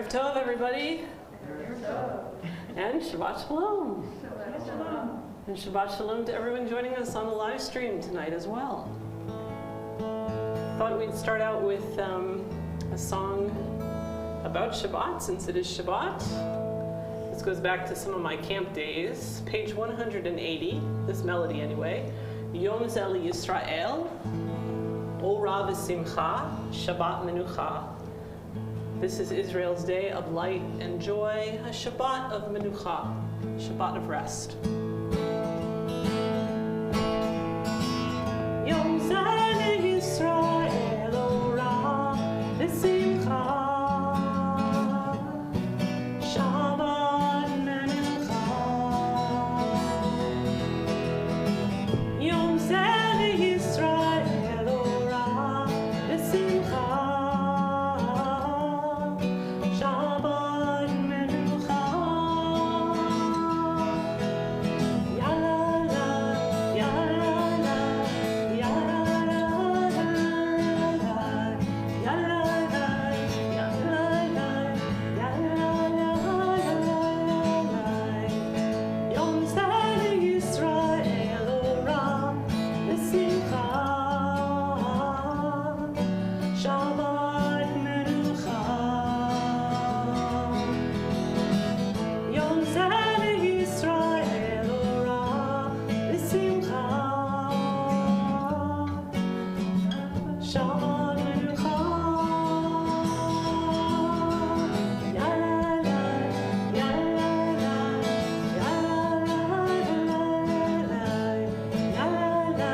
Erev Tov, everybody. Erev Tov. And Shabbat Shalom. Shabbat Shalom. And Shabbat Shalom to everyone joining us on the live stream tonight as well. Thought we'd start out with a song about Shabbat, since it is Shabbat. This goes back to some of my camp days. Page 180, this melody anyway. Yom Zel Yisrael, Ora v'Simcha, Shabbat Menucha. This is Israel's day of light and joy, a Shabbat of Menucha, Shabbat of rest. Yom Zel Yisrael, Ora v'Simcha, Shabbat Menucha. Yom Zel Yisrael, Ora v'Simcha, Shabbat Menucha. Ya la la, ya la la, ya la la la, ya la la, ya la la, ya la la. Yom Zel Yisrael, Ora v'Simcha, Shabbat Menucha. Yom Zel Yisrael, Ora v'Simcha, Shabbat Menucha. Ya la la, ya la la, ya la la, ya la la, ya la la,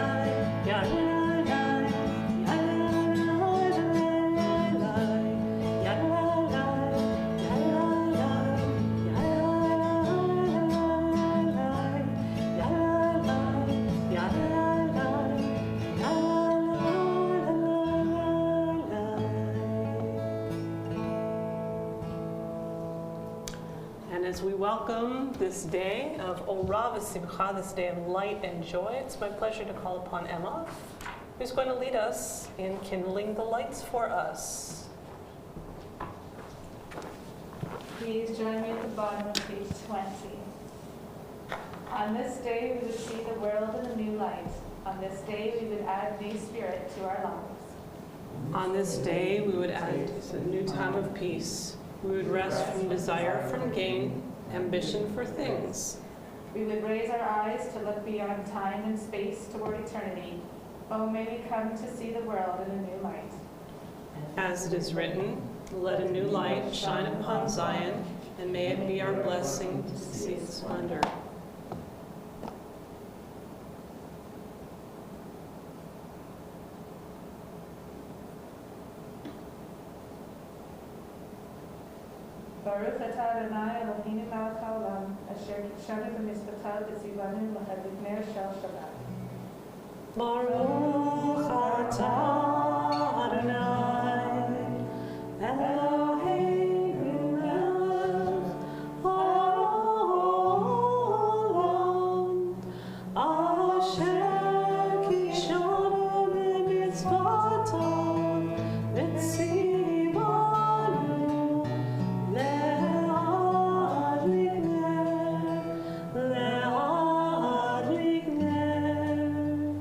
ya la la, ya la And as we welcome this day of Ora v'Simcha, this day of light and joy, it's my pleasure to call upon Emma, who's going to lead us in kindling the lights for us. Please join me at the bottom of page 20. On this day we would see the world in a new light. On this day we would add new spirit to our lives. On this day, we would add a new time of peace. We would rest from desire from gain, ambition for things. We would raise our eyes to look beyond time and space toward eternity. Oh, may we come to see the world in a new light. As it is written, let a new light shine upon Zion, and may it be our blessing to see its splendor. Baruch atah Adonai Eloheinu melech haolam, asher kidshanu b'mitzvotav v'tzivanu l'chadlik ner shel Shabbat. Baruch atah Adonai, Eloheinu melech haolam, asher kidshanu b'mitzvotav v'tzivanu le'adlik ner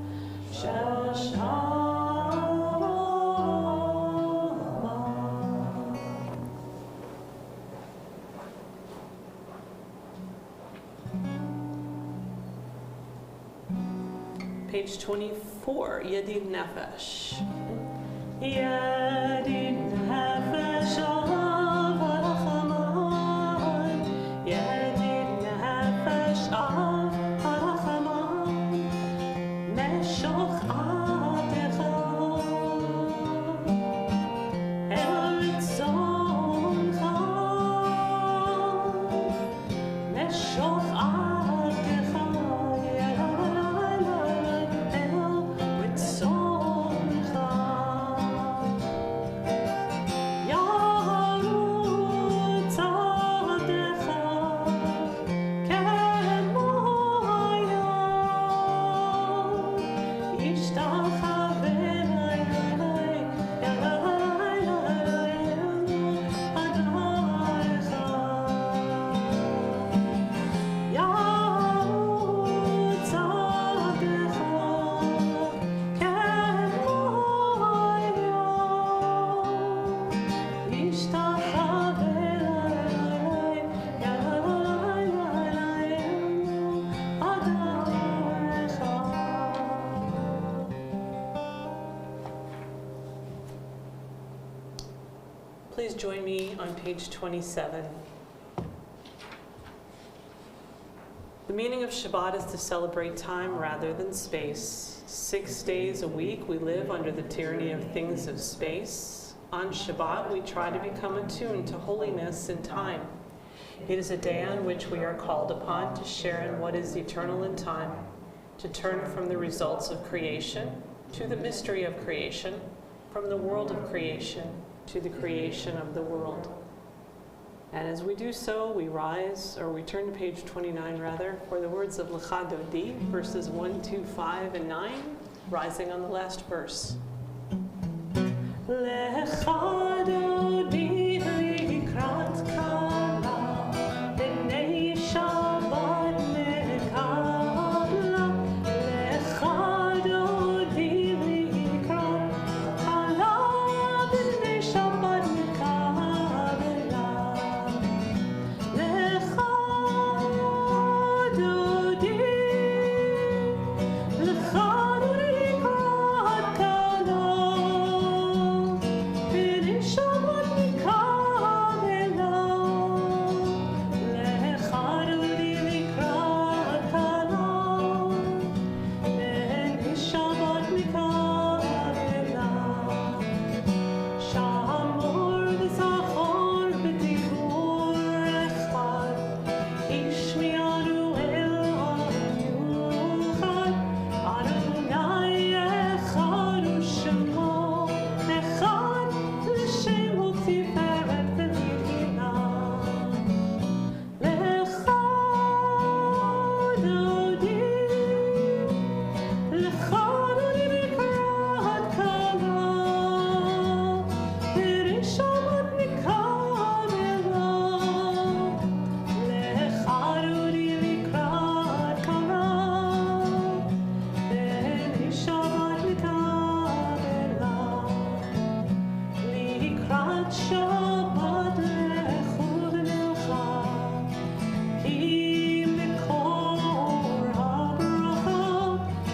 shel Shabbat. Page 24, Yedid Nefesh. Yedid Nefesh of Harachaman, Yedid Nefesh of Harachaman, Meshoch Adecha, El Ritzoncha, Meshoch Adecha, El Ritzoncha. Adonai join me on page 27. The meaning of Shabbat is to celebrate time rather than space. 6 days a week we live under the tyranny of things of space. On Shabbat we try to become attuned to holiness in time. It is a day on which we are called upon to share in what is eternal in time, to turn from the results of creation to the mystery of creation, from the world of creation to the creation of the world. And as we do so, we rise, or we turn to page 29 rather, for the words of Lecha Dodi, verses 1, 2, 5, and 9, rising on the last verse. Lecha Dodi likrat kala, b'nei Shabbat mekabla. Lecha Dodi likrat kala, b'nei Shabbat mekabla. Lecha Dodi likrat kala, b'nei Shabbat mekabla. Lecha Dodi likrat kala, b'nei Shabbat mekabla. Shamor v'zachor b'dibur echad, ishmi'anu el yuchad. Adonai echad u'shemo echad, l'shemo tiferet v'nihila. Lecha Dodi, Lecha Dodi likrat kala, b'nei Shabbat mekabla. Lecha Dodi likrat kala, b'nei Shabbat mekabla. Likrat Shabbat lechu v'nilcha, ki mikor habracha,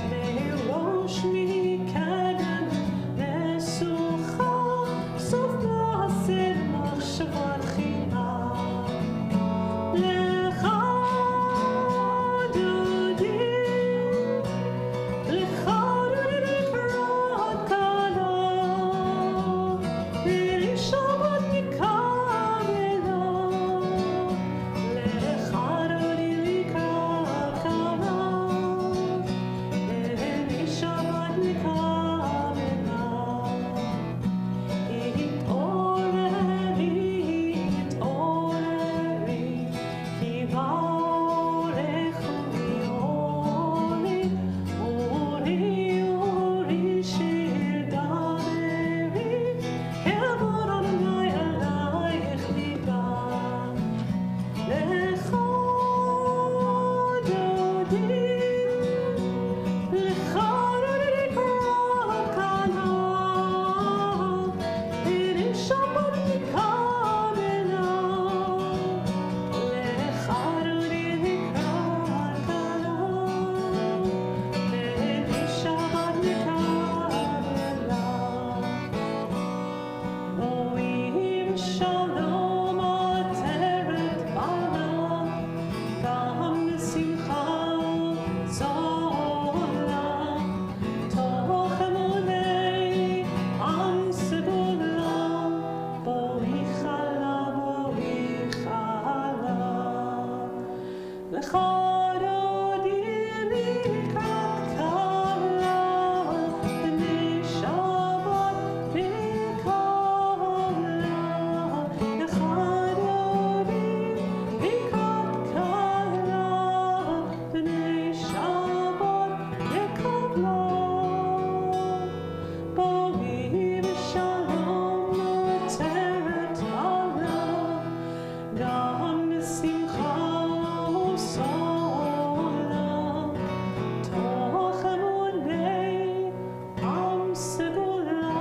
merosh mikadem nesucha, sof ma'aseh machshavat china. Lecha Dodi, Lecha Dodi likrat kala, b'nei Shabbat mekabla. Lecha Dodi likrat kala, b'nei Shabbat mekabla. It'oreri, ki barech u'li'oli, uri shir daveri, kevod Adonai alayich liba. Lecha Dodi, Lecha Dodi likrat kala, b'nei Shabbat mekabla. Lecha Dodi likrat kala, b'nei Shabbat mekabla. Ro'im shalom ateret bala, gam simcha zola, toch emunei am segula, boi chala. Lecha Dodi likrat kala, b'nei Shabbat mekabla. Lecha Dodi likrat kala, b'nei Shabbat mekabla. Boi v'shalom ateret bala, gam simcha u'sola, toch emunei am segula,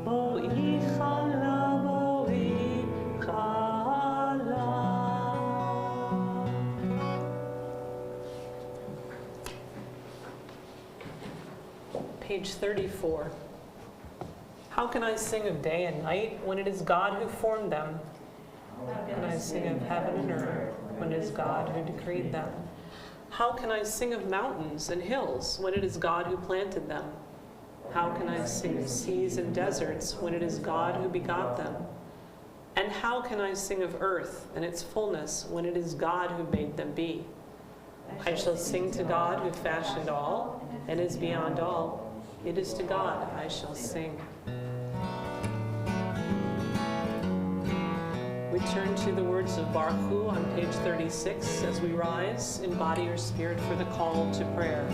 boi chala. Page 34. How can I sing of day and night when it is God who formed them? How can I sing of heaven and earth when it is God who decreed them? How can I sing of mountains and hills when it is God who planted them? How can I sing of seas and deserts when it is God who begot them? And how can I sing of earth and its fullness when it is God who made them be? I shall sing to God who fashioned all and is beyond all. It is to God I shall sing. We turn to the words of Baruch Hu on page 36 as we rise in body or spirit for the call to prayer.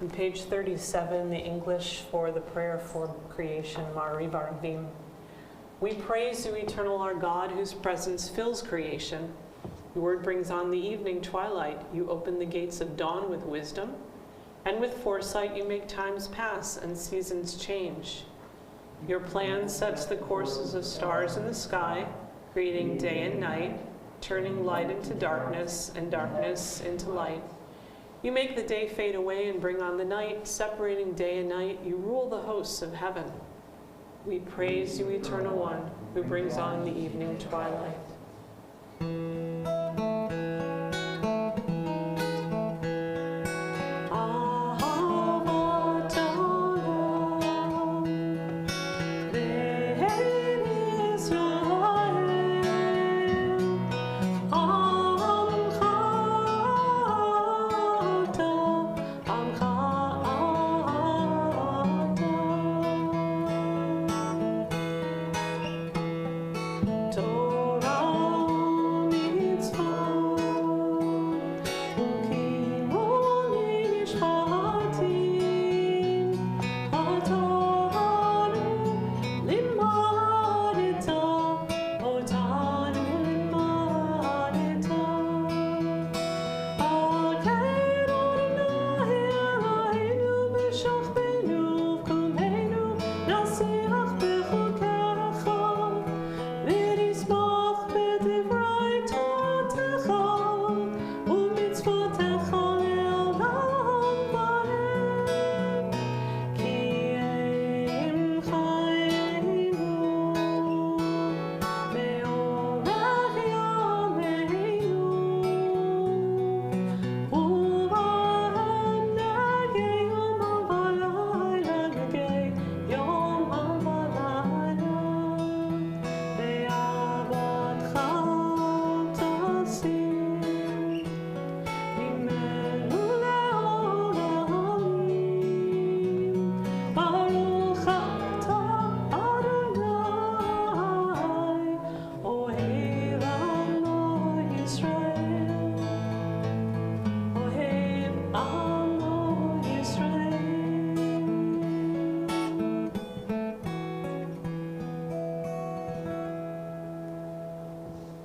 On page 37, the English for the prayer for creation, Mari Baravim. We praise you, eternal our God, whose presence fills creation. Your word brings on the evening twilight. You open the gates of dawn with wisdom, and with foresight you make times pass and seasons change. Your plan sets the courses of stars in the sky, creating day and night, turning light into darkness and darkness into light. You make the day fade away and bring on the night, separating day and night. You rule the hosts of heaven. We praise you, Eternal One, who brings on the evening twilight.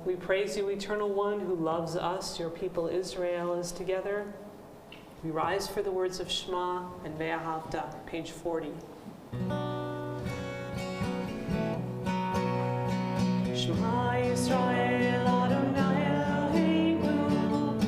We praise you, Eternal One, who loves us, your people Israel, as together we rise for the words of Shema and Ve'ahavta, page 40. Shema Yisrael, Adonai Eloheinu,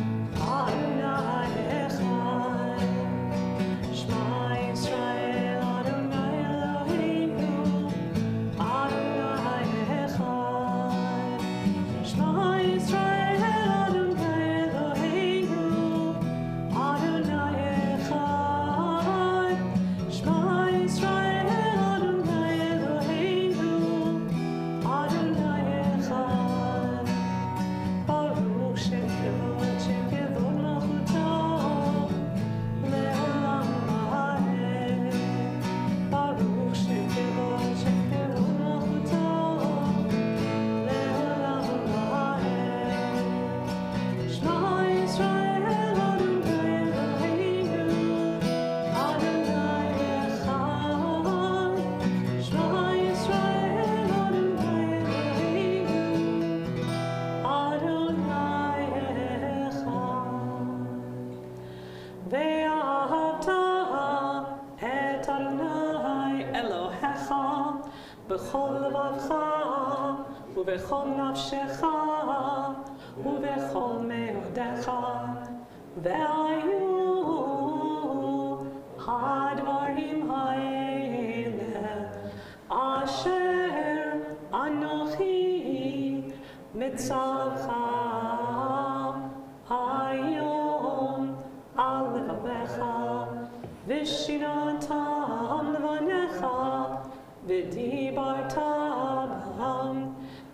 b'chol levavcha, u'b'chol nafshecha, u'b'chol meodecha, ve'ayu hadvarim ha'ele, asher anochi mitzavcha hayom al levavecha, v'shinatam levanecha, v'dibarta b'am,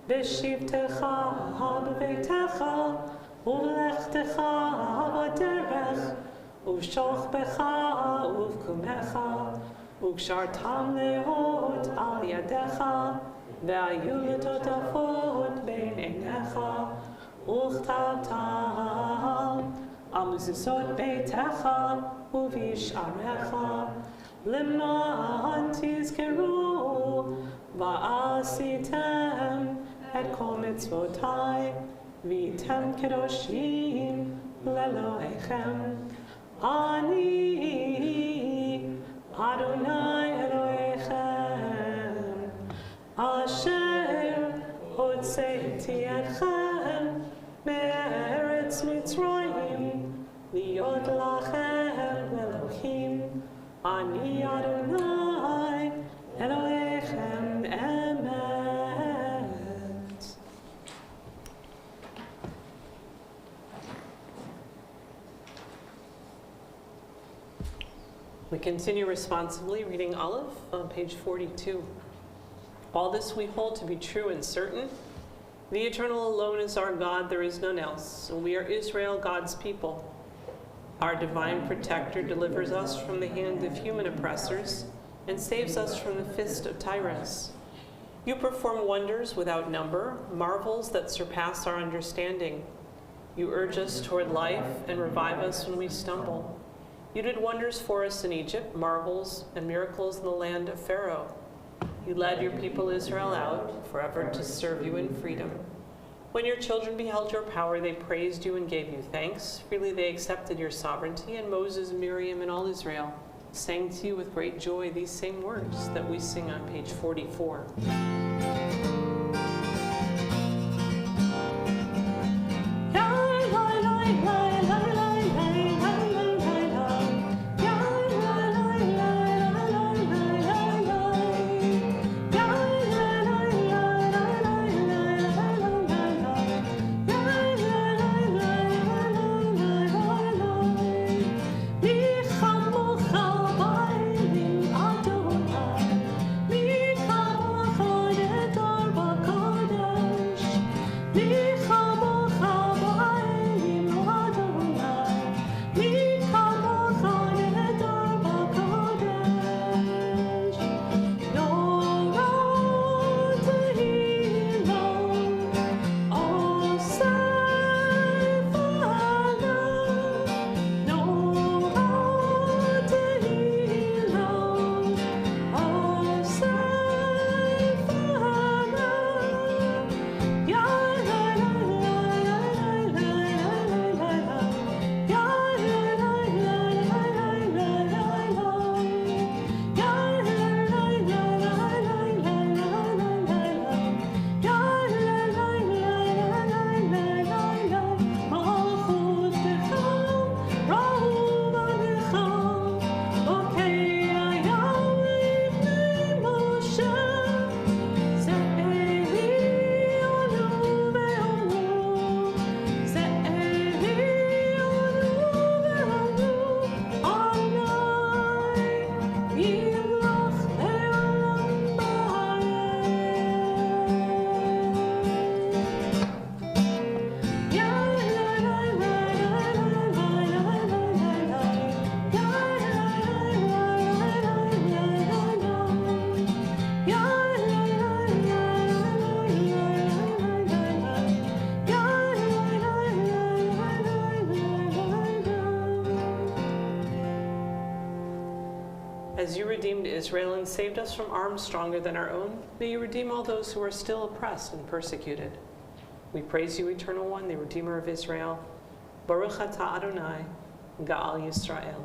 v'shivtecha b'veitecha, u'v'lechtecha b'derech, u'v'shochbecha u'v'kumecha, u'kshartam leot al yadecha, ve'ayu letotafot bein einecha, u'chtavtam al mezuzot beitecha, u'v'yisharecha, למען תזכרו ועשיתם את כל מצוותיי והייתם קדושים לאלוהיכם. אני אדוני אלוהיכם אשר הוצאתי אתכם מארץ מצרים להיות לכם אלוהים. Ani Adonai Elohechem Emet. We continue responsibly reading Aleph on page 42. All this we hold to be true and certain. The Eternal alone is our God, there is none else, and we are Israel, God's people. Our divine protector delivers us from the hand of human oppressors and saves us from the fist of tyrants. You perform wonders without number, marvels that surpass our understanding. You urge us toward life and revive us when we stumble. You did wonders for us in Egypt, marvels and miracles in the land of Pharaoh. You led your people Israel out forever to serve you in freedom. When your children beheld your power, they praised you and gave you thanks. Freely they accepted your sovereignty, and Moses, Miriam, and all Israel sang to you with great joy these same words that we sing on page 44. As you redeemed Israel and saved us from arms stronger than our own, may you redeem all those who are still oppressed and persecuted. We praise you, Eternal One, the Redeemer of Israel. Baruch atah Adonai, Ga'al Yisrael.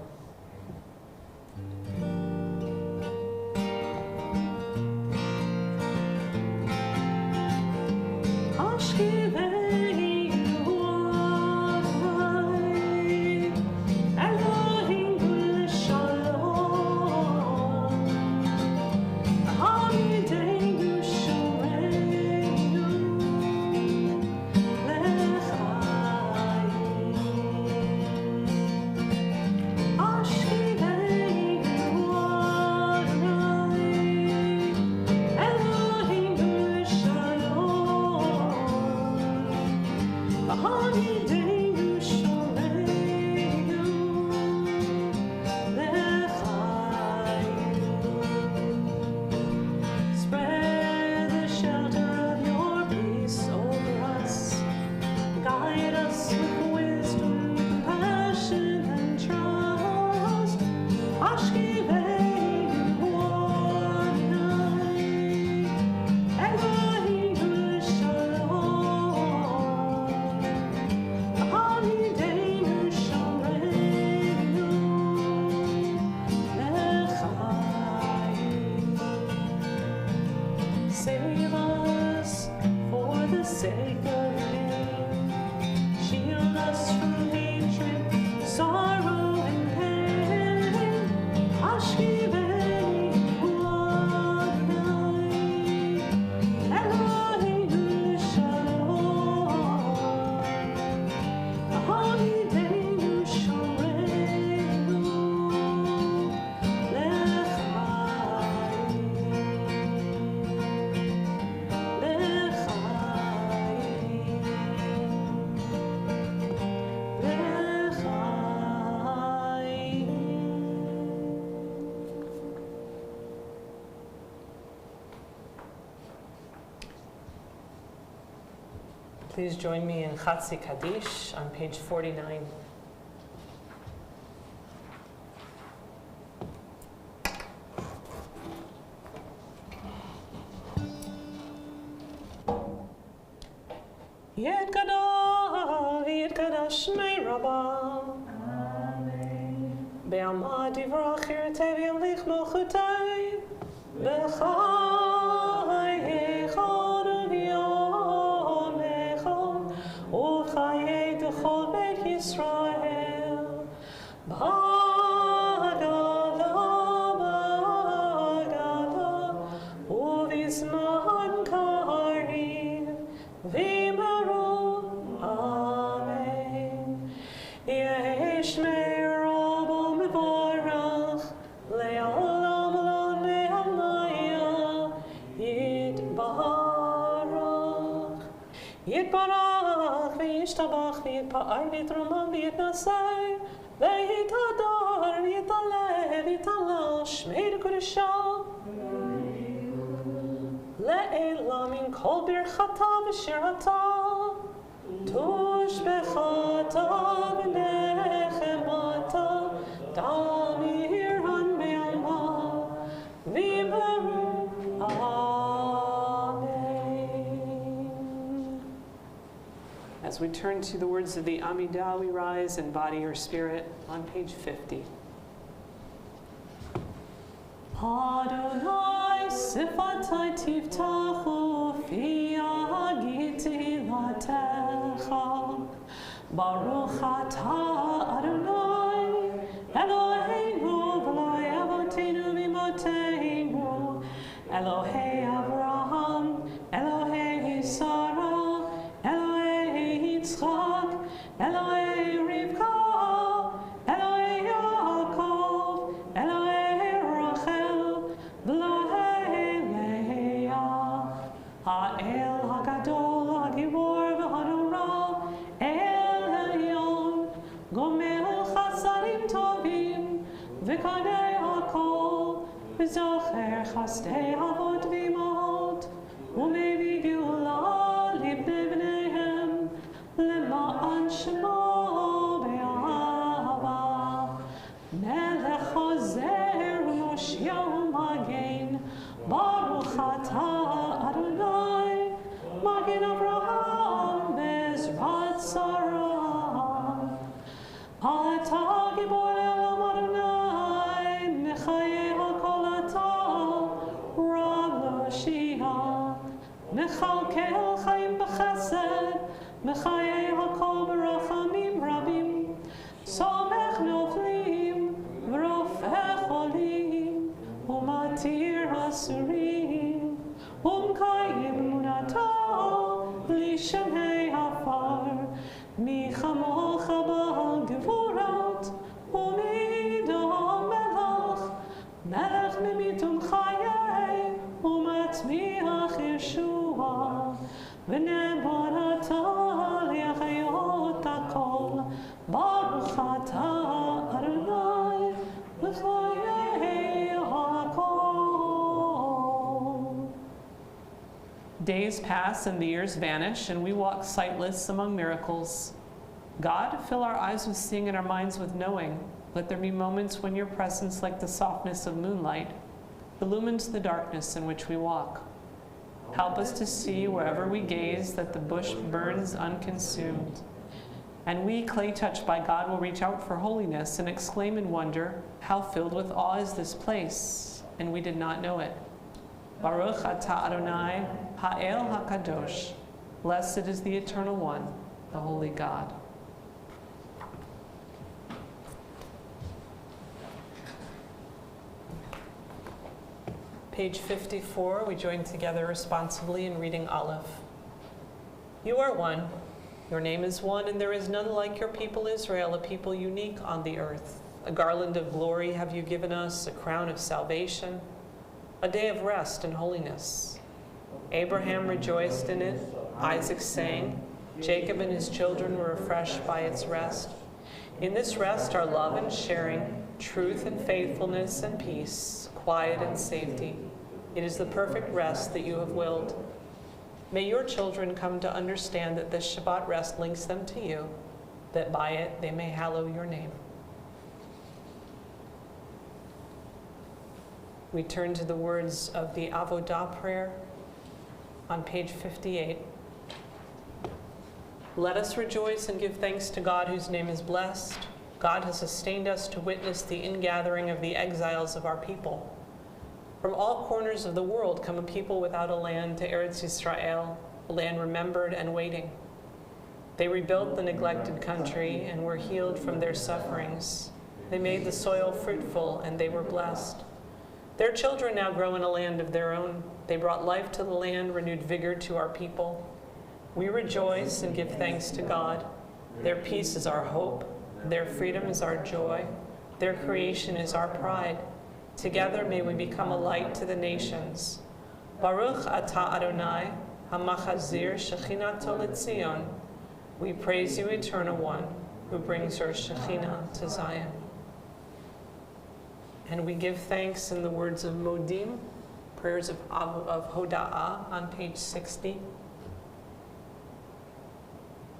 Please join me in Chatzi Kaddish on page 49. Yed gadol, yed kadash mei rabba. Amen. Be'amad divrach yirtei v'yamlich mochutai. B'chai echad v'yomecha. U'chayei d'chol beit Yisrael. Bagada, u'vizman kariv. Amen. Yesh me'robo mevorach le'olam lo ne'amaya yitbarach v'yishtabach v'yitpa'ar v'yitromam v'yitnasai v'yitadar v'yitaleh v'yitalal shmei d'kodeshah Le'ela min kol birchata v'shirata Tush bechata v'nechemata Damir han me'alma V'yimeru Amen. As we turn to the words of the Amidah, we rise in body or spirit on page 50. Adonai sifatai tiftachu fi agiti latecha Baruch atah Adonai Eloheinu v'lo avotenu v'imoteinu Elohei Avraham Elohei Sarah Elohei Yitzchak Elohei Rivka Elohei Yaakov Elohei Rachel Elohei Leah Ha'el HaGadol HaGibor v'Hanora El Elyon Gomel Chasadim Tovim V'Kadei HaKol V'Zocher Chasdei Avot V'Imot U'Mevi Geula Libnei B'neihem Lema'an Shemo Be'ahava Melech Hozer U'Moshiach U'Magen Baruch atah Adonai Magen Avraham Bezrat Sarah Atah Gibor Elam Adonai Mechayei HaKol atah Rav L'Mashiach Mechalkel Chaim B'Chesed Mechayei HaKol B'Rachamim Rabim Somech Noflim V'Rofeh Cholim U'Matir Hasurim U'Mkayim Emunato L'Shenhei Hafar Michamocha Ba'al Gevurat U'Midam Melech Melech Mimitum Chayei U'Matmiach Yeshua V'Neborata L'Yachayot HaKol Baruch atah Adonai L'Chayei HaKol. Days pass and the years vanish, and we walk sightless among miracles. God, fill our eyes with seeing and our minds with knowing. Let there be moments when your presence, like the softness of moonlight, illumines the darkness in which we walk. Help us to see wherever we gaze that the bush burns unconsumed. And we, clay touched by God, will reach out for holiness and exclaim in wonder, how filled with awe is this place, and we did not know it. Baruch atah Adonai, Ha'el HaKadosh. Blessed is the Eternal One, the Holy God. Page 54, we join together responsibly in reading Aleph. You are one. Your name is one, and there is none like your people Israel, a people unique on the earth. A garland of glory have you given us, a crown of salvation, a day of rest and holiness. Abraham rejoiced in it, Isaac sang, Jacob and his children were refreshed by its rest. In this rest are love and sharing, truth and faithfulness and peace, quiet and safety. It is the perfect rest that you have willed. May your children come to understand that this Shabbat rest links them to you, that by it they may hallow your name. We turn to the words of the Avodah prayer on page 58. Let us rejoice and give thanks to God whose name is blessed. God has sustained us to witness the ingathering of the exiles of our people. From all corners of the world come a people without a land to Eretz Yisrael, a land remembered and waiting. They rebuilt the neglected country and were healed from their sufferings. They made the soil fruitful and they were blessed. Their children now grow in a land of their own. They brought life to the land, renewed vigor to our people. We rejoice and give thanks to God. Their peace is our hope. Their freedom is our joy. Their creation is our pride. Together may we become a light to the nations. Baruch atah Adonai, hamachazir shechinato letzion. We praise you, Eternal One, who brings your Shekhinah to Zion. And we give thanks in the words of Modim, prayers of Hoda'ah on page 60.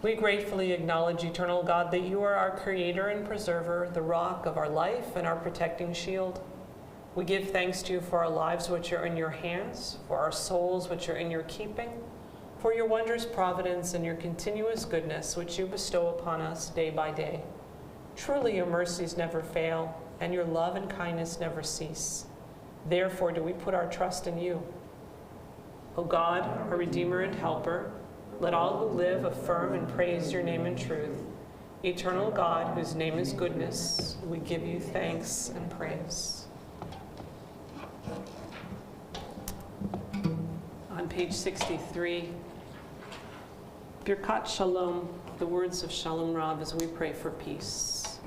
We gratefully acknowledge, Eternal God, that you are our creator and preserver, the rock of our life and our protecting shield. We give thanks to you for our lives which are in your hands, for our souls which are in your keeping, for your wondrous providence and your continuous goodness which you bestow upon us day by day. Truly your mercies never fail, and your love and kindness never cease. Therefore do we put our trust in you. O God, our Redeemer and Helper, let all who live affirm and praise your name in truth. Eternal God, whose name is goodness, we give you thanks and praise. On page 63, Birkat Shalom, the words of Shalom Rav as we pray for peace.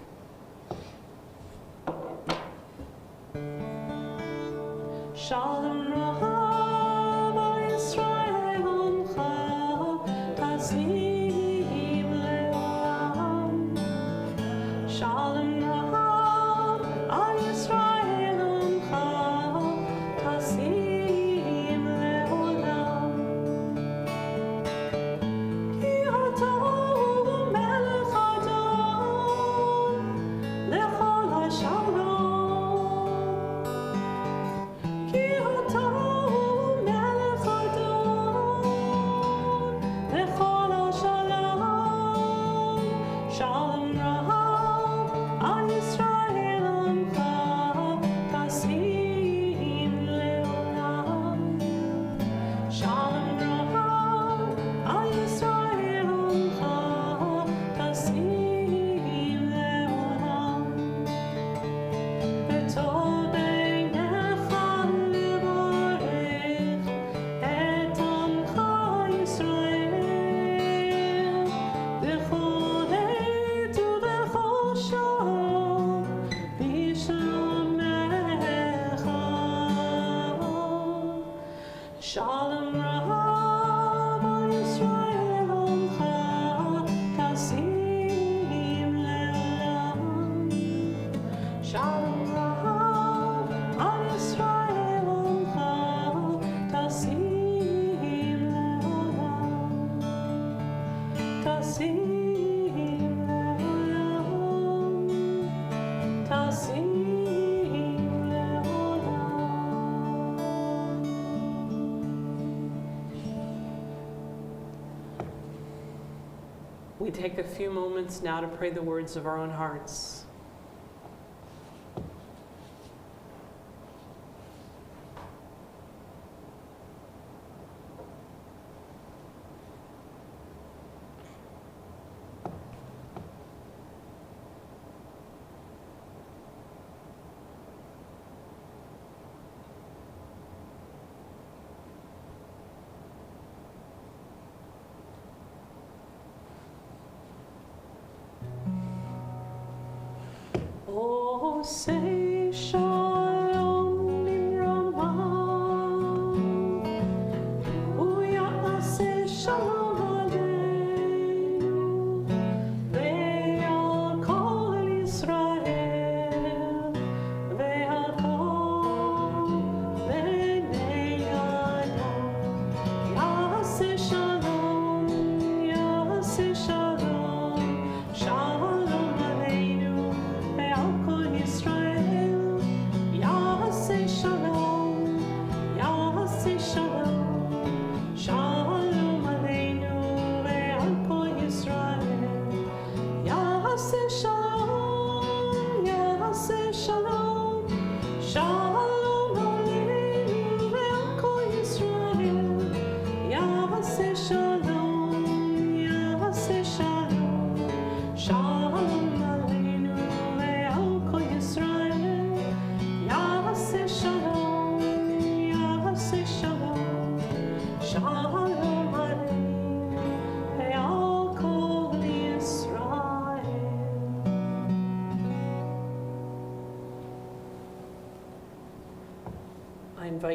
Shalom Rav, Yisrael Omcha, Tazim Le'olam. Shalom Rav, Yisrael Omcha, Tazim. We take a few moments now to pray the words of our own hearts. Oh, say shalom limrama, say shalom aleinu, ve'al kol Yisrael, ve'al kol bnei Adam, yaseh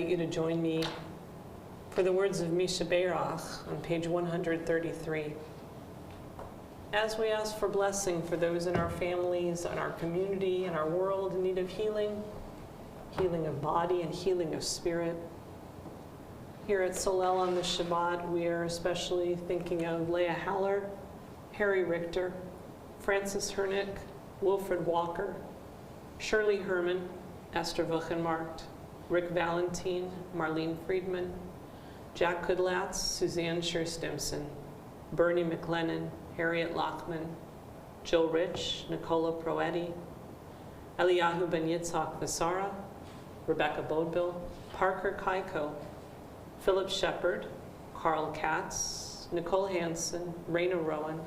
invite you to join me for the words of Misha Beirach on page 133. As we ask for blessing for those in our families, in our community, in our world in need of healing, healing of body and healing of spirit. Here at Solel on the Shabbat, we are especially thinking of Leah Haller, Harry Richter, Francis Hernick, Wilfred Walker, Shirley Herman, Esther Wuchenmarkt, Rick Valentine, Marlene Friedman, Jack Kudlatz, Suzanne Scher-Stimson, Bernie McLennan, Harriet Lockman, Jill Rich, Nicola Proetti, Eliyahu Ben Yitzhak Vasara, Rebecca Bodville, Parker Kaiko, Philip Shepard, Carl Katz, Nicole Hansen, Raina Rowan,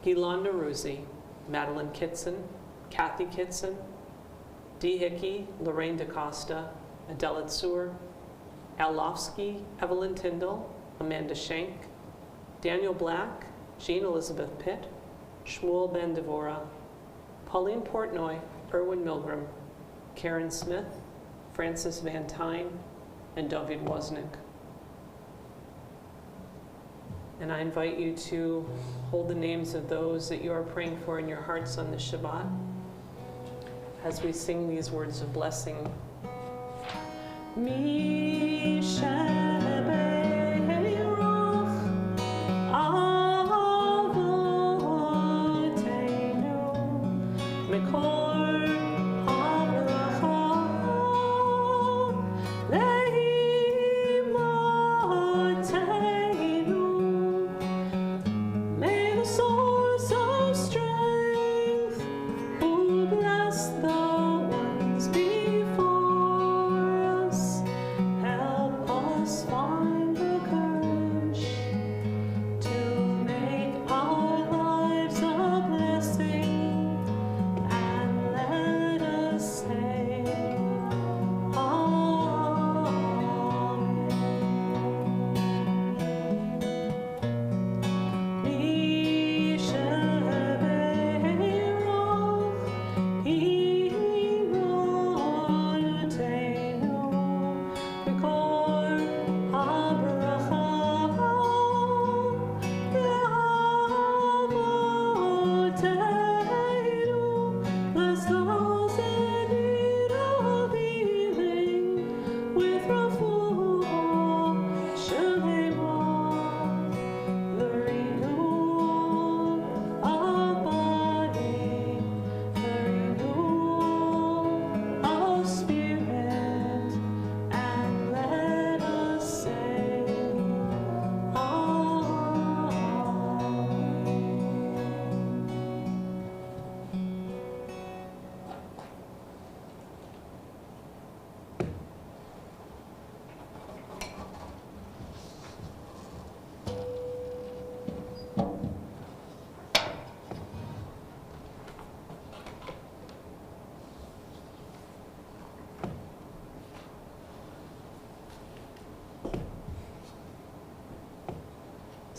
Gilanda Ruzzi, Madeline Kitson, Kathy Kitson, Dee Hickey, Lorraine DaCosta, Adela Tsur, Al Lofsky, Evelyn Tyndall, Amanda Schenk, Daniel Black, Jean Elizabeth Pitt, Shmuel Ben Devora, Pauline Portnoy, Erwin Milgram, Karen Smith, Francis Van Tyne, and David Wozniak. And I invite you to hold the names of those that you are praying for in your hearts on the Shabbat as we sing these words of blessing. Mi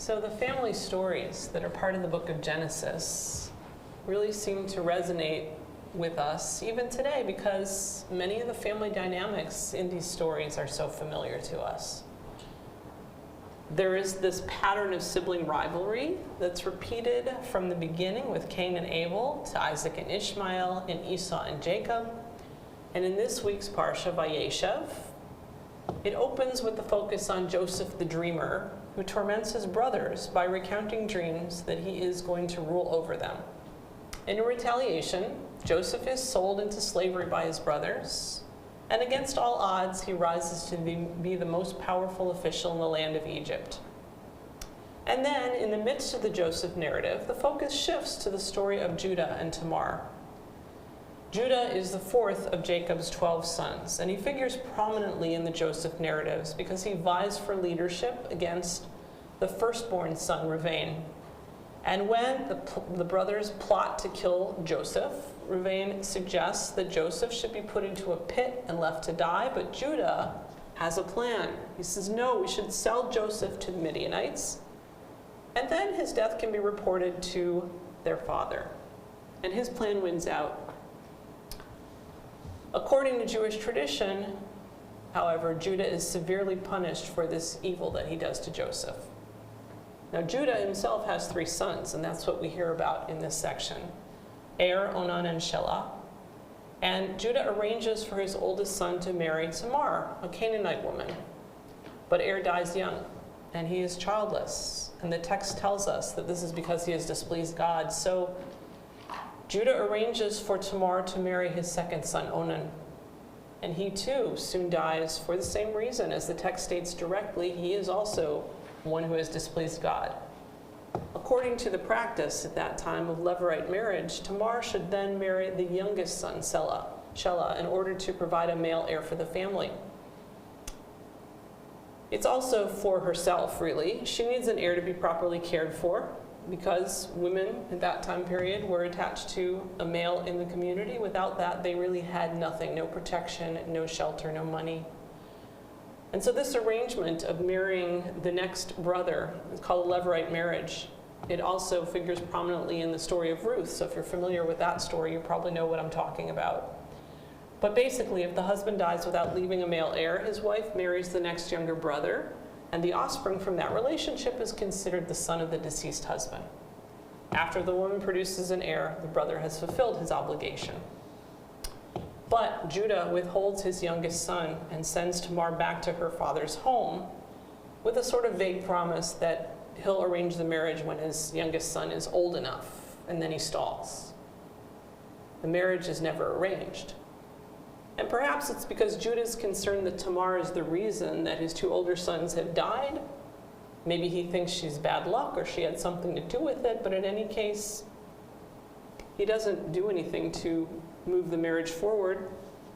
So the family stories that are part of the book of Genesis really seem to resonate with us even today because many of the family dynamics in these stories are so familiar to us. There is this pattern of sibling rivalry that's repeated from the beginning with Cain and Abel to Isaac and Ishmael and Esau and Jacob. And in this week's Parsha, Vayeshev, it opens with the focus on Joseph the dreamer, who torments his brothers by recounting dreams that he is going to rule over them. In retaliation, Joseph is sold into slavery by his brothers, and against all odds, he rises to be the most powerful official in the land of Egypt. And then, in the midst of the Joseph narrative, the focus shifts to the story of Judah and Tamar. Judah is the fourth of Jacob's 12 sons, and he figures prominently in the Joseph narratives because he vies for leadership against the firstborn son, Reuven. And when the brothers plot to kill Joseph, Reuven suggests that Joseph should be put into a pit and left to die, but Judah has a plan. He says, no, we should sell Joseph to the Midianites, and then his death can be reported to their father. And his plan wins out. According to Jewish tradition, however, Judah is severely punished for this evil that he does to Joseph. Now, Judah himself has 3 sons, and that's what we hear about in this section: Onan, and Shelah. And Judah arranges for his oldest son to marry Tamar, a Canaanite woman. But dies young, and he is childless. And the text tells us that this is because he has displeased God. So Judah arranges for Tamar to marry his second son, Onan. And he too soon dies for the same reason. As the text states directly, he is also one who has displeased God. According to the practice at that time of Levirate marriage, Tamar should then marry the youngest son, Shelah, in order to provide a male heir for the family. It's also for herself, really. She needs an heir to be properly cared for, because women at that time period were attached to a male in the community. Without that, they really had nothing: no protection, no shelter, no money. And so this arrangement of marrying the next brother is called a Levirate marriage. It also figures prominently in the story of Ruth. So if you're familiar with that story, you probably know what I'm talking about. But basically, if the husband dies without leaving a male heir, his wife marries the next younger brother, and the offspring from that relationship is considered the son of the deceased husband. After the woman produces an heir, the brother has fulfilled his obligation. But Judah withholds his youngest son and sends Tamar back to her father's home with a sort of vague promise that he'll arrange the marriage when his youngest son is old enough, and then he stalls. The marriage is never arranged. And perhaps it's because Judah is concerned that Tamar is the reason that his 2 older sons have died. Maybe he thinks she's bad luck or she had something to do with it, but in any case, he doesn't do anything to move the marriage forward.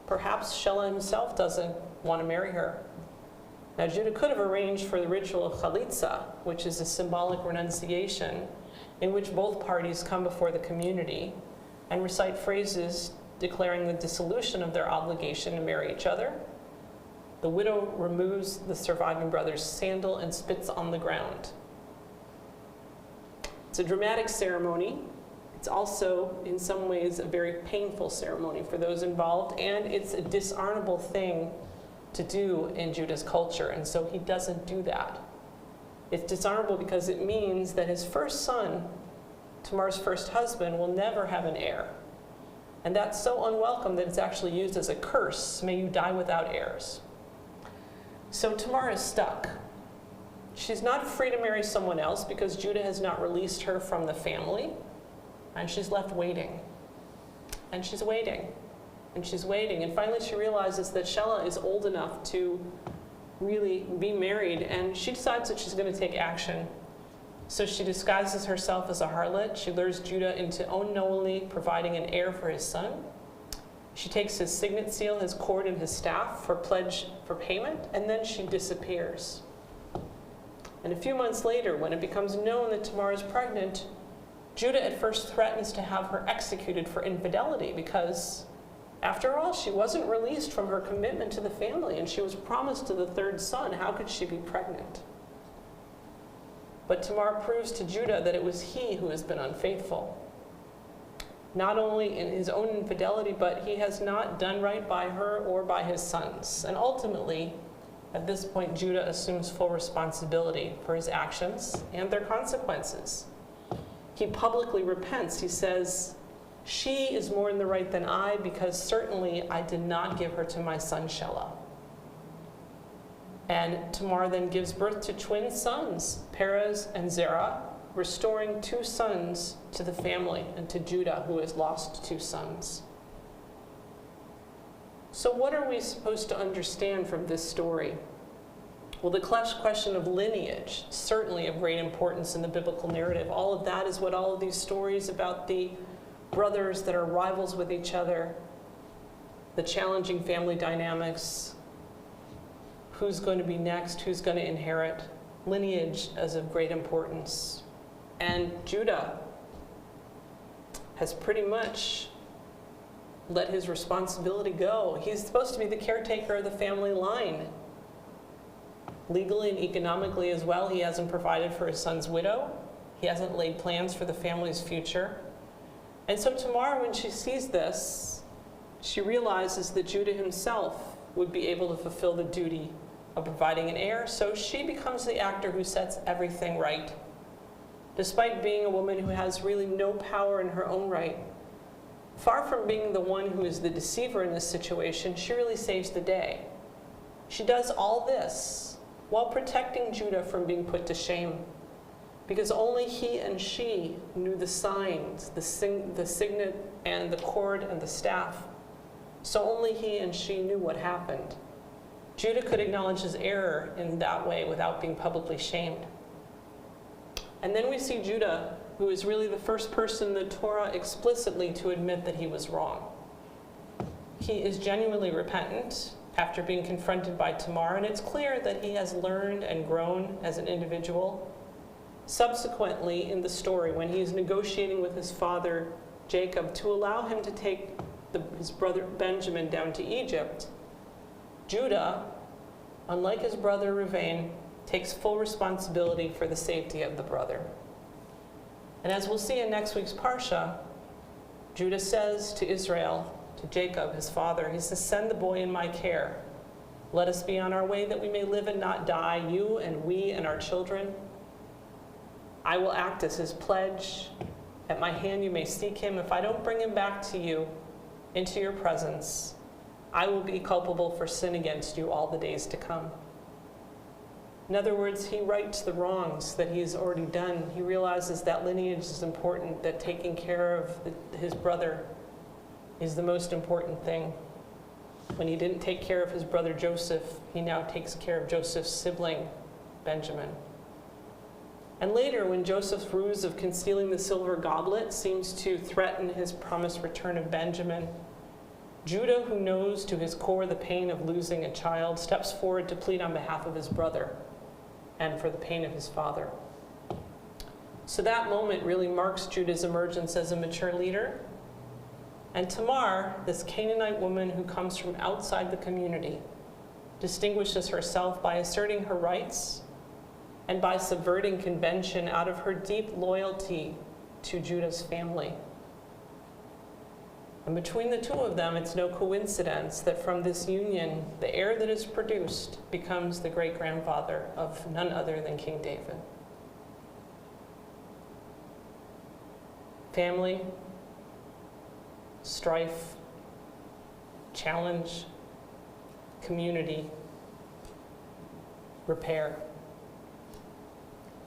Perhaps Shelah himself doesn't want to marry her. Now, Judah could have arranged for the ritual of chalitza, which is a symbolic renunciation in which both parties come before the community and recite phrases declaring the dissolution of their obligation to marry each other. The widow removes the surviving brother's sandal and spits on the ground. It's a dramatic ceremony. It's also, in some ways, a very painful ceremony for those involved, and it's a dishonorable thing to do in Judah's culture, and so he doesn't do that. It's dishonorable because it means that his first son, Tamar's first husband, will never have an heir. And that's so unwelcome that it's actually used as a curse. May you die without heirs. So Tamar is stuck. She's not free to marry someone else because Judah has not released her from the family. And she's left waiting. And she's waiting. And she's waiting. And finally she realizes that Shelah is old enough to really be married. And she decides that she's going to take action. So she disguises herself as a harlot. She lures Judah into unknowingly providing an heir for his son. She takes his signet seal, his cord, and his staff for pledge for payment, and then she disappears. And a few months later, when it becomes known that Tamar is pregnant, Judah at first threatens to have her executed for infidelity because, after all, she wasn't released from her commitment to the family, and she was promised to the 3rd son. How could she be pregnant? But Tamar proves to Judah that it was he who has been unfaithful. Not only in his own infidelity, but he has not done right by her or by his sons. And ultimately, at this point, Judah assumes full responsibility for his actions and their consequences. He publicly repents. He says, "She is more in the right than I, because certainly I did not give her to my son Shelah." And Tamar then gives birth to twin sons, Perez and Zerah, restoring 2 sons to the family and to Judah, who has lost 2 sons. So what are we supposed to understand from this story? Well, the question of lineage, certainly of great importance in the biblical narrative. All of that is what all of these stories about the brothers that are rivals with each other, the challenging family dynamics, who's going to be next, who's going to inherit. Lineage is of great importance. And Judah has pretty much let his responsibility go. He's supposed to be the caretaker of the family line. Legally and economically as well, he hasn't provided for his son's widow. He hasn't laid plans for the family's future. And so Tamar, when she sees this, she realizes that Judah himself would be able to fulfill the duty of providing an heir, so she becomes the actor who sets everything right. Despite being a woman who has really no power in her own right, far from being the one who is the deceiver in this situation, she really saves the day. She does all this while protecting Judah from being put to shame, because only he and she knew the signs, the signet and the cord and the staff. So only he and she knew what happened. Judah could acknowledge his error in that way without being publicly shamed. And then we see Judah, who is really the first person in the Torah explicitly to admit that he was wrong. He is genuinely repentant after being confronted by Tamar, and it's clear that he has learned and grown as an individual. Subsequently, in the story, when he is negotiating with his father Jacob to allow him to take his brother Benjamin down to Egypt, Judah, unlike his brother Reuven, takes full responsibility for the safety of the brother. And as we'll see in next week's Parsha, Judah says to Israel, to Jacob, his father, he says, "Send the boy in my care. Let us be on our way that we may live and not die, you and we and our children. I will act as his pledge. At my hand you may seek him. If I don't bring him back to you into your presence, I will be culpable for sin against you all the days to come." In other words, he rights the wrongs that he has already done. He realizes that lineage is important, that taking care of his brother is the most important thing. When he didn't take care of his brother Joseph, he now takes care of Joseph's sibling, Benjamin. And later, when Joseph's ruse of concealing the silver goblet seems to threaten his promised return of Benjamin, Judah, who knows to his core the pain of losing a child, steps forward to plead on behalf of his brother and for the pain of his father. So that moment really marks Judah's emergence as a mature leader. And Tamar, this Canaanite woman who comes from outside the community, distinguishes herself by asserting her rights and by subverting convention out of her deep loyalty to Judah's family. And between the two of them, it's no coincidence that from this union, the heir that is produced becomes the great-grandfather of none other than King David. Family, strife, challenge, community, repair.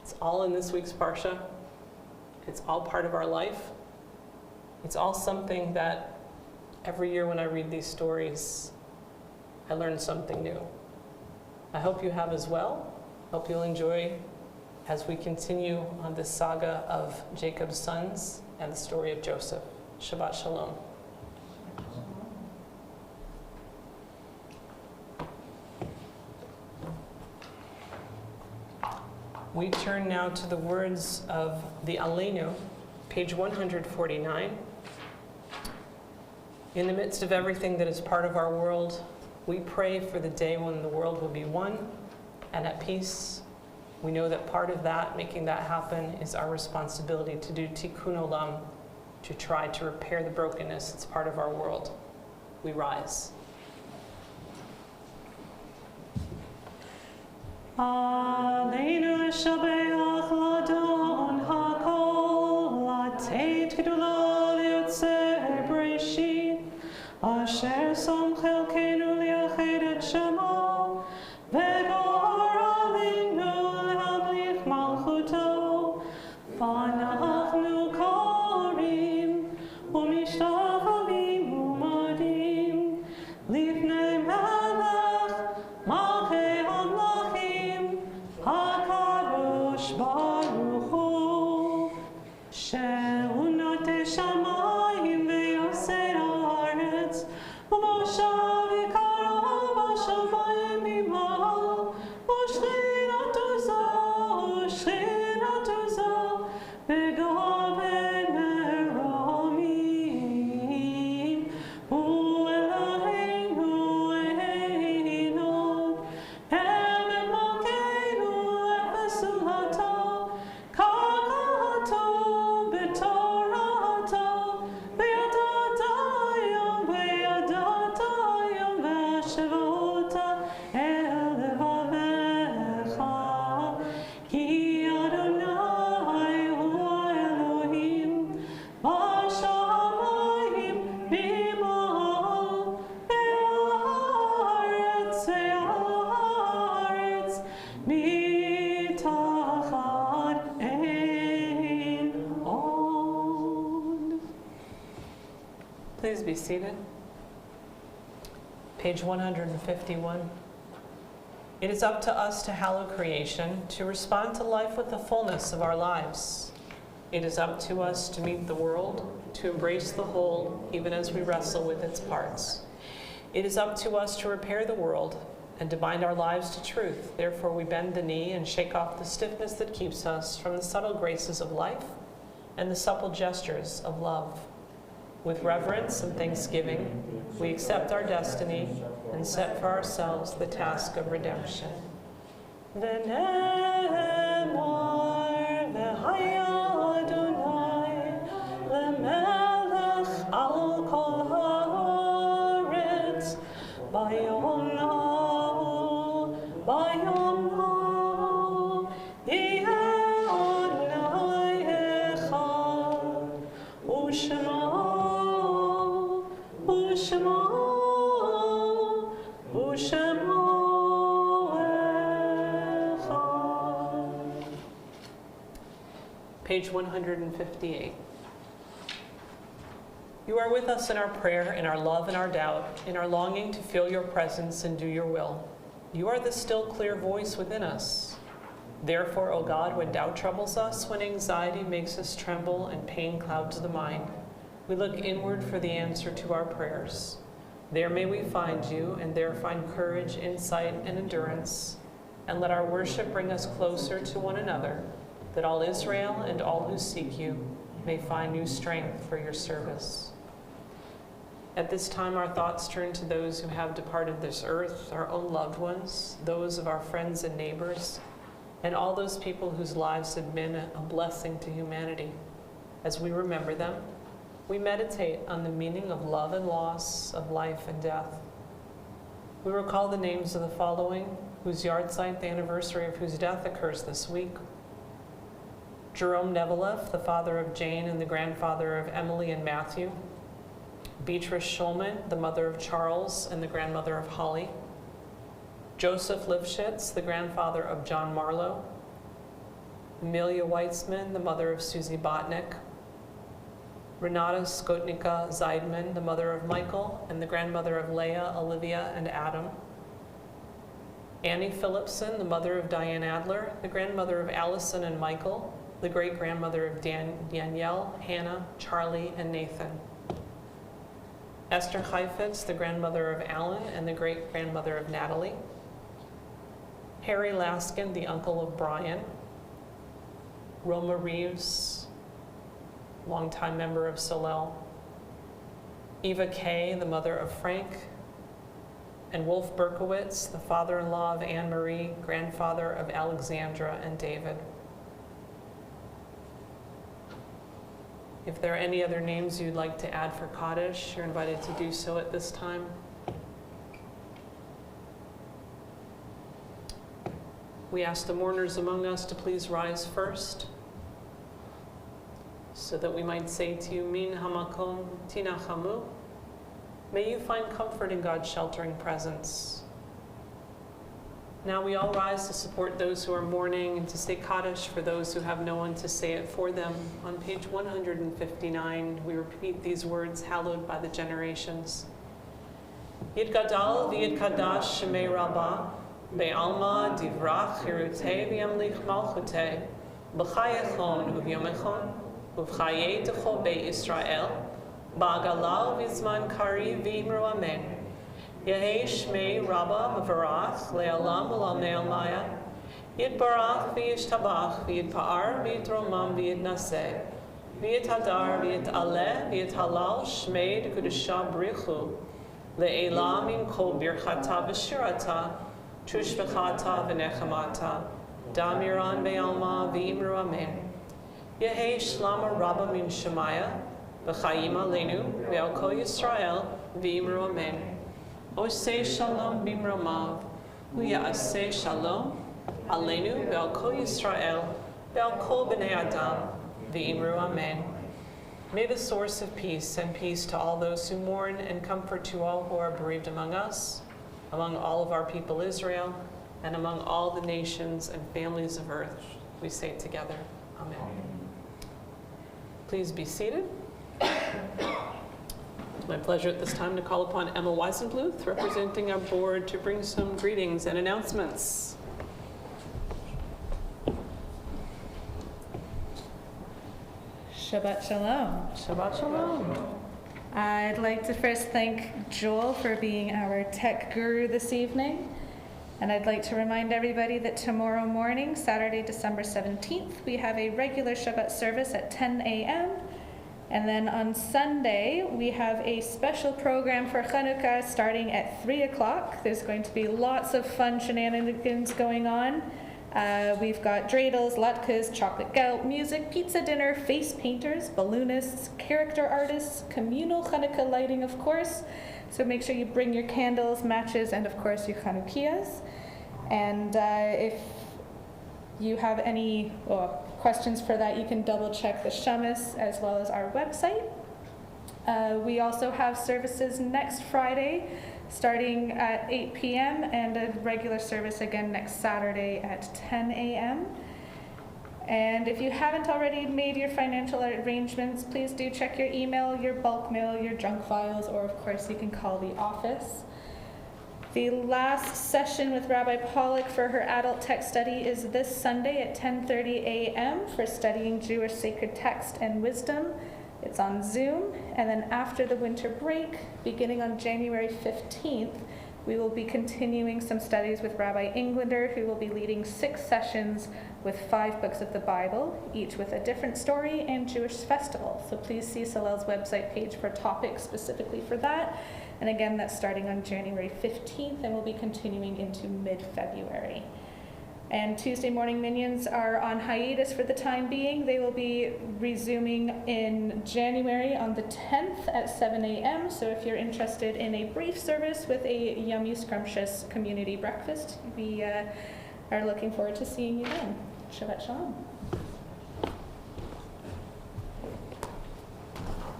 It's all in this week's Parsha. It's all part of our life. It's all something that every year when I read these stories, I learn something new. I hope you have as well. Hope you'll enjoy as we continue on this saga of Jacob's sons and the story of Joseph. Shabbat Shalom. We turn now to the words of the Aleinu, page 149. In the midst of everything that is part of our world, we pray for the day when the world will be one and at peace. We know that part of that, making that happen, is our responsibility to do tikkun olam, to try to repair the brokenness that's part of our world. We rise. Aleinu shabeach ladon hakol, lateit gedula liutzei breshit, asher som chelkenu liachid et shemo, vegor aleinu lehamlich malchuto, vanachnu korim, umishtavalim umadim, lifnei melech, malchei hamlachim, hakadosh be seated. Page 151. It is up to us to hallow creation, to respond to life with the fullness of our lives. It is up to us to meet the world, to embrace the whole, even as we wrestle with its parts. It is up to us to repair the world and to bind our lives to truth. Therefore, we bend the knee and shake off the stiffness that keeps us from the subtle graces of life and the supple gestures of love. With reverence and thanksgiving, we accept our destiny and set for ourselves the task of redemption. Page 158. You are with us in our prayer, in our love and our doubt, in our longing to feel your presence and do your will. You are the still clear voice within us. Therefore, O God, when doubt troubles us, when anxiety makes us tremble and pain clouds the mind, we look inward for the answer to our prayers. There may we find you, and there find courage, insight, and endurance, and let our worship bring us closer to one another, that all Israel and all who seek you may find new strength for your service. At this time, our thoughts turn to those who have departed this earth, our own loved ones, those of our friends and neighbors, and all those people whose lives have been a blessing to humanity. As we remember them, we meditate on the meaning of love and loss, of life and death. We recall the names of the following, whose yahrzeit, the anniversary of whose death, occurs this week. Jerome Nevileff, the father of Jane and the grandfather of Emily and Matthew. Beatrice Schulman, the mother of Charles and the grandmother of Holly. Joseph Lifshitz, the grandfather of John Marlowe. Amelia Weitzman, the mother of Susie Botnick. Renata Skotnika Zeidman, the mother of Michael and the grandmother of Leah, Olivia, and Adam. Annie Phillipson, the mother of Diane Adler, the grandmother of Allison and Michael, the great-grandmother of Danielle, Hannah, Charlie, and Nathan. Esther Heifetz, the grandmother of Alan and the great-grandmother of Natalie. Harry Laskin, the uncle of Brian. Roma Reeves, longtime member of Solel. Eva Kay, the mother of Frank. And Wolf Berkowitz, the father-in-law of Anne Marie, grandfather of Alexandra and David. If there are any other names you'd like to add for Kaddish, you're invited to do so at this time. We ask the mourners among us to please rise first, so that we might say to you, Min hamakom tinachamu. May you find comfort in God's sheltering presence. Now we all rise to support those who are mourning and to say Kaddish for those who have no one to say it for them. On page 159, we repeat these words hallowed by the generations. Yitgadal v'yitkadash shemei rabbah, be'alma divrach hirutei v'yamlich malchutei, b'chayechon u'vyomechon, u'v'chayei techo be'Yisrael, ba'galal v'zman kari v'imru amen. Yehei Shmei Rabba Mavarach Le'alam U'Lamnei Almaya Yitbarach V'Yishtabach V'Yitpa'ar V'Yitromam V'Yitnaseh V'Yitadar V'Yitaleh V'Yithalal Shmei D'Kudusha Brichu Le'elam Im Kol Birchata V'Shirata Tushvechata V'Nechamata Damiran Be'alma V'Imru Amen Yehei Shlama Rabba Min Shemaya V'Chayim Aleinu V'Al Kol Yisrael V'Imru Amen Oseh Shalom Bimromav, Uyaseh Shalom, Aleinu Ve'al Kol Yisrael, Ve'al Kol B'nei Adam, V'Imru Amen. May the source of peace send peace to all those who mourn and comfort to all who are bereaved among us, among all of our people Israel, and among all the nations and families of earth. We say together, Amen. Please be seated. It's my pleasure at this time to call upon Emma Weisenbluth, representing our board, to bring some greetings and announcements. Shabbat Shalom. Shabbat Shalom. I'd like to first thank Joel for being our tech guru this evening. And I'd like to remind everybody that tomorrow morning, Saturday, December 17th, we have a regular Shabbat service at 10 a.m. And then on Sunday, we have a special program for Chanukah starting at 3 o'clock. There's going to be lots of fun shenanigans going on. We've got dreidels, latkes, chocolate gelt, music, pizza dinner, face painters, balloonists, character artists, communal Chanukah lighting, of course. So make sure you bring your candles, matches, and of course your Chanukias. And if you have any questions for that, you can double check the Shamas as well as our website. We also have services next Friday starting at 8 p.m. and a regular service again next Saturday at 10 a.m. And if you haven't already made your financial arrangements, please do check your email, your bulk mail, your junk files, or of course you can call the office. The last session with Rabbi Pollack for her adult text study is this Sunday at 10:30 a.m. for studying Jewish sacred text and wisdom. It's on Zoom. And then after the winter break, beginning on January 15th, we will be continuing some studies with Rabbi Englander, who will be leading 6 sessions with 5 books of the Bible, each with a different story and Jewish festival. So please see Solel's website page for topics specifically for that. And again, that's starting on January 15th and will be continuing into mid-February. And Tuesday morning minions are on hiatus for the time being. They will be resuming in January on the 10th at 7 a.m. So if you're interested in a brief service with a yummy, scrumptious community breakfast, we are looking forward to seeing you then. Shabbat Shalom.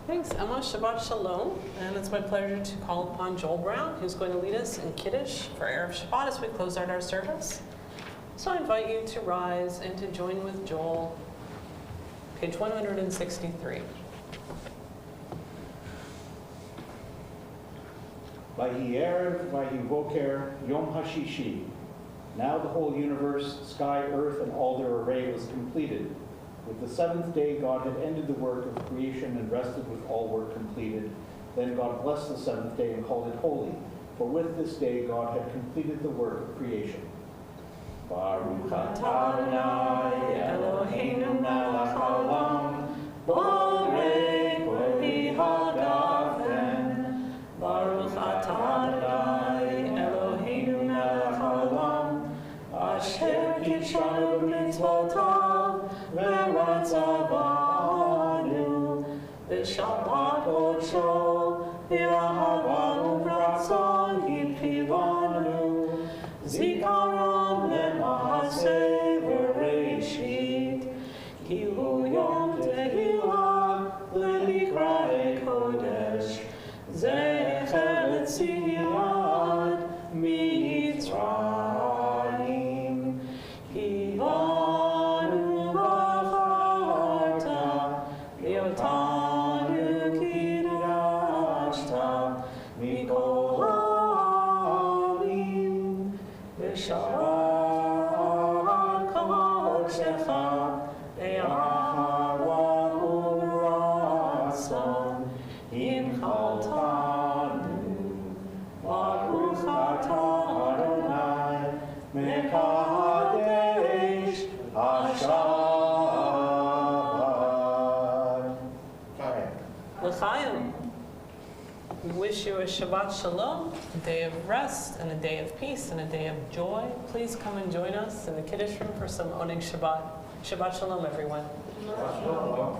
Thanks, Emma. Shabbat Shalom. And it's my pleasure to call upon Joel Brown, who's going to lead us in Kiddush for Erev Shabbat as we close out our service. So I invite you to rise and to join with Joel, page 163. Vahi Erev, Vahi Boker, Yom HaShishi. Now the whole universe, sky, earth, and all their array was completed. With the 7th day, God had ended the work of creation and rested with all work completed. Then God blessed the 7th day and called it holy, for with this day God had completed the work of creation. Baruch atah Adonai Eloheinu melech haolam, borei kol hagafen. Baruch atah Adonai Eloheinu melech haolam, asher kidshanu b'mitzvotav v'ratzav banu v'shabbat kodsho v'ahavanu v'ratzon hipivanu zikaron le'maaseh v'reishit kihu yom tehillah le'mikra'e kodesh zecher tziyad mitzrayim kivanu b'charta liotanu kidashta mikol ha'amim v'shabbat kodeshecha be'ahava u'ratzon imchaltanu baruch atah Adonai mekadesh hashabbat. L'chaim. We wish you a Shabbat Shalom, a day of rest and a day of peace and a day of joy. Please come and join us in the Kiddush room for some Oneg Shabbat. Shabbat Shalom, everyone. Shabbat Shalom.